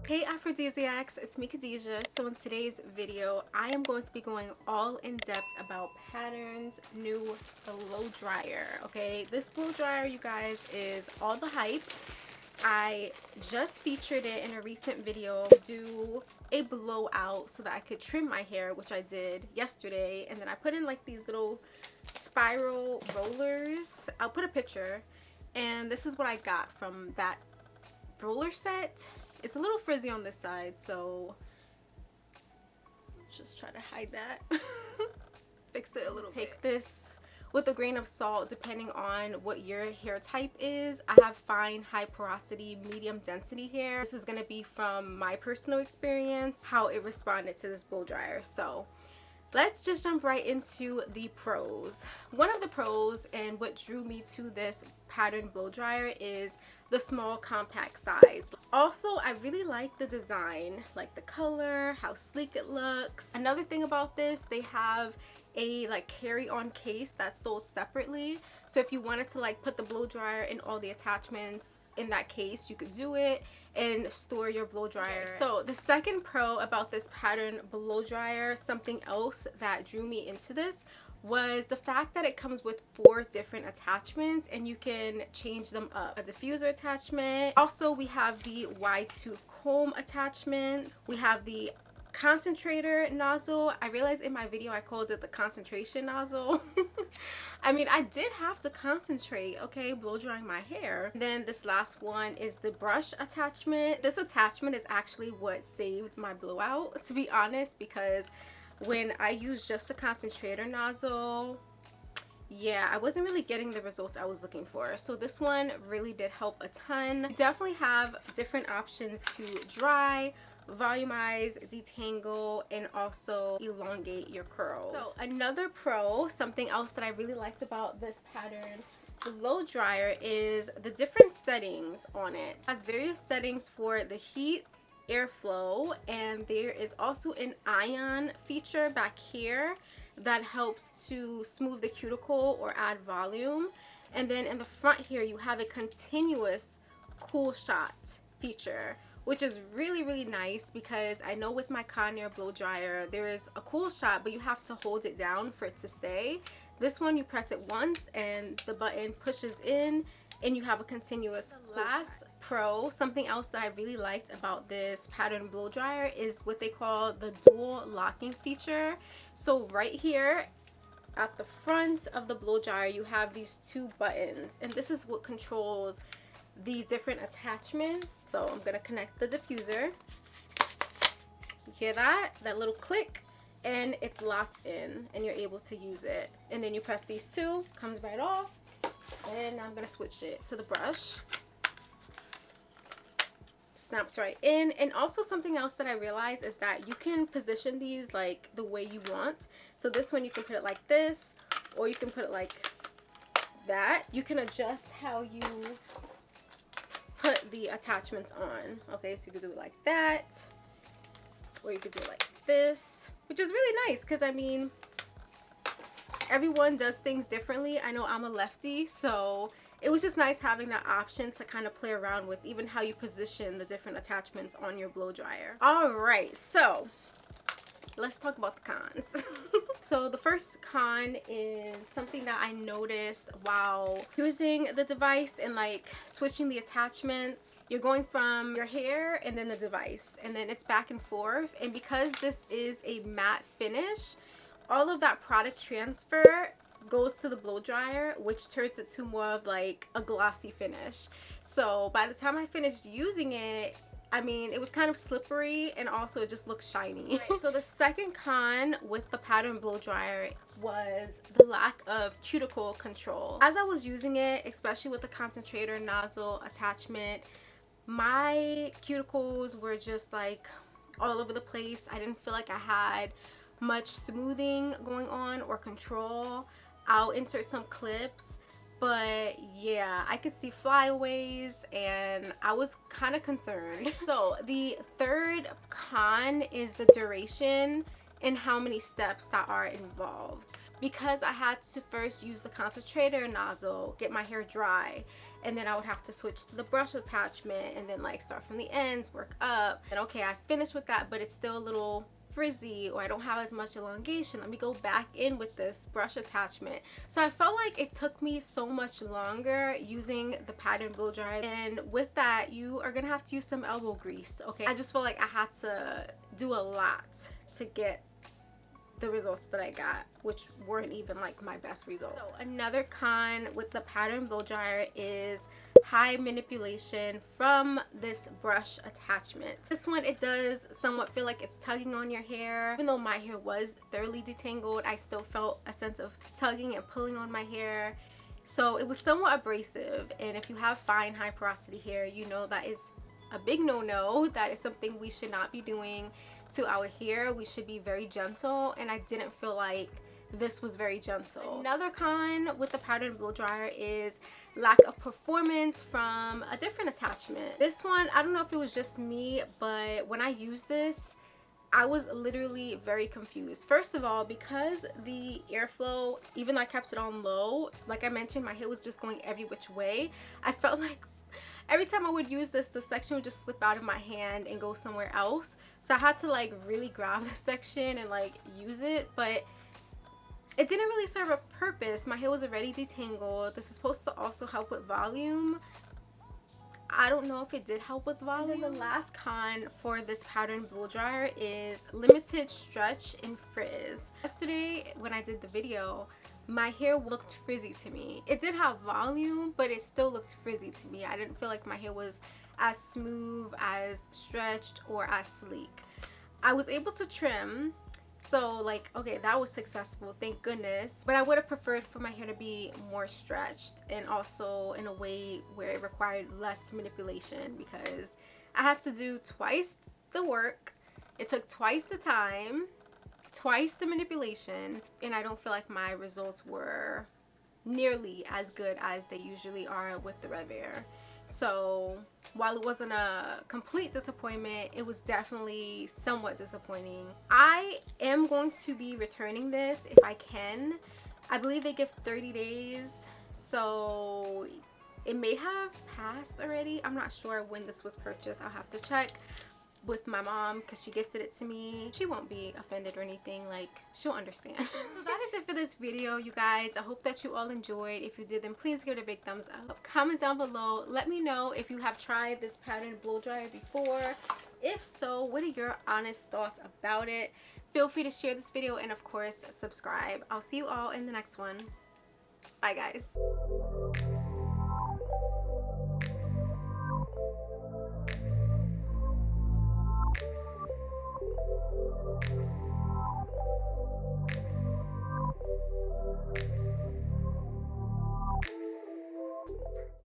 Hey Aphrodisiacs, it's me Khadijah. So in today's video, I am going to be going all in depth about Pattern's new blow dryer. Okay, this blow dryer, you guys, is all the hype. I just featured it in a recent video, do a blowout so that I could trim my hair, which I did yesterday, and then I put in like these little spiral rollers. I'll put a picture, and this is what I got from that roller set. It's a little frizzy on this side, so just try to hide that. Fix it a little bit. Take this with a grain of salt depending on what your hair type is. I have fine, high porosity, medium density hair. This is going to be from my personal experience, how it responded to this blow dryer. So let's just jump right into the pros. One of the pros and what drew me to this Pattern blow dryer is the small compact size. Also, I really like the design, like the color, how sleek it looks. Another thing about this, they have a like carry-on case that's sold separately, so if you wanted to like put the blow dryer and all the attachments in that case, you could do it and store your blow dryer. So the second pro about this Pattern blow dryer, something else that drew me into this, was the fact that it comes with 4 different attachments and you can change them up. A diffuser attachment. Also, we have the wide tooth comb attachment. We have the concentrator nozzle. I realized in my video I called it the concentration nozzle. I mean, I did have to concentrate, okay, blow drying my hair. Then this last one is the brush attachment. This attachment is actually what saved my blowout, to be honest, because when I used just the concentrator nozzle, yeah, I wasn't really getting the results I was looking for. So this one really did help a ton. You definitely have different options to dry, volumize, detangle, and also elongate your curls. So another pro, something else that I really liked about this Pattern blow dryer, is the different settings on it. It has various settings for the heat, airflow, and there is also an ion feature back here that helps to smooth the cuticle or add volume. And then in the front here you have a continuous cool shot feature, which is really nice, because I know with my Conair blow dryer there is a cool shot, but you have to hold it down for it to stay. This one, you press it once and the button pushes in and you have a continuous cool last shot. Pro, something else that I really liked about this Pattern blow dryer, is what they call the dual locking feature. So right here at the front of the blow dryer you have these 2 buttons, and this is what controls the different attachments. So I'm gonna connect the diffuser. You hear that little click, and it's locked in and you're able to use it. And then you press these 2, comes right off, and I'm gonna switch it to the brush. Snaps right in. And also something else that I realized is that you can position these like the way you want. So this one, you can put it like this, or you can put it like that. You can adjust how you put the attachments on. Okay, so you could do it like that, or you could do it like this, which is really nice, because I mean, everyone does things differently. I know I'm a lefty, so it was just nice having that option to kind of play around with, even how you position the different attachments on your blow dryer. All right, so let's talk about the cons. So the first con is something that I noticed while using the device and like switching the attachments. You're going from your hair and then the device, and then it's back and forth. And because this is a matte finish, all of that product transfer goes to the blow dryer, which turns it to more of like a glossy finish. So by the time I finished using it, I mean, it was kind of slippery, and also it just looks shiny. Right. So the second con with the Pattern blow dryer was the lack of cuticle control. As I was using it, especially with the concentrator nozzle attachment, my cuticles were just like all over the place. I didn't feel like I had much smoothing going on or control. I'll insert some clips, but yeah, I could see flyaways and I was kind of concerned. So the third con is the duration. and how many steps that are involved, because I had to first use the concentrator nozzle, get my hair dry, and then I would have to switch to the brush attachment and then like start from the ends, work up. And okay, I finished with that, but it's still a little frizzy, or I don't have as much elongation. Let me go back in with this brush attachment. So I felt like it took me so much longer using the pattern blow dryer, and with that you are gonna have to use some elbow grease. Okay, I just felt like I had to do a lot to get the results that I got, which weren't even like my best results. So another con with the pattern blow dryer is high manipulation from this brush attachment. This one, it does somewhat feel like it's tugging on your hair. Even though my hair was thoroughly detangled, I still felt a sense of tugging and pulling on my hair. So it was somewhat abrasive, and if you have fine high porosity hair, you know that is a big no-no. That is something we should not be doing to our hair. We should be very gentle, and I didn't feel like this was very gentle. Another con with the pattern blow dryer is lack of performance from a different attachment. This one, I don't know if it was just me, but when I used this, I was literally very confused. First of all, because the airflow, even though I kept it on low, like I mentioned, my hair was just going every which way. I felt like every time I would use this, the section would just slip out of my hand and go somewhere else. So I had to like really grab the section and like use it, but it didn't really serve a purpose. My hair was already detangled. This is supposed to also help with volume. I don't know if it did help with volume. And then the last con for this pattern blow dryer is limited stretch and frizz. Yesterday when I did the video, my hair looked frizzy to me. It did have volume, but it still looked frizzy to me. I didn't feel like my hair was as smooth, as stretched, or as sleek. I was able to trim, so like, okay, that was successful, thank goodness. But I would have preferred for my hair to be more stretched, and also in a way where it required less manipulation, because I had to do twice the work. It took twice the time, twice the manipulation, and I don't feel like my results were nearly as good as they usually are with the Revere. So while it wasn't a complete disappointment, it was definitely somewhat disappointing. I am going to be returning this if I can. I believe they give 30 days, so it may have passed already. I'm not sure when this was purchased. I'll have to check with my mom because she gifted it to me. She won't be offended or anything, like she'll understand. So that is it for this video, you guys. I hope that you all enjoyed. If you did, then please give it a big thumbs up. Comment down below, let me know if you have tried this pattern blow dryer before. If so, what are your honest thoughts about it? Feel free to share this video, and of course subscribe. I'll see you all in the next one. Bye guys.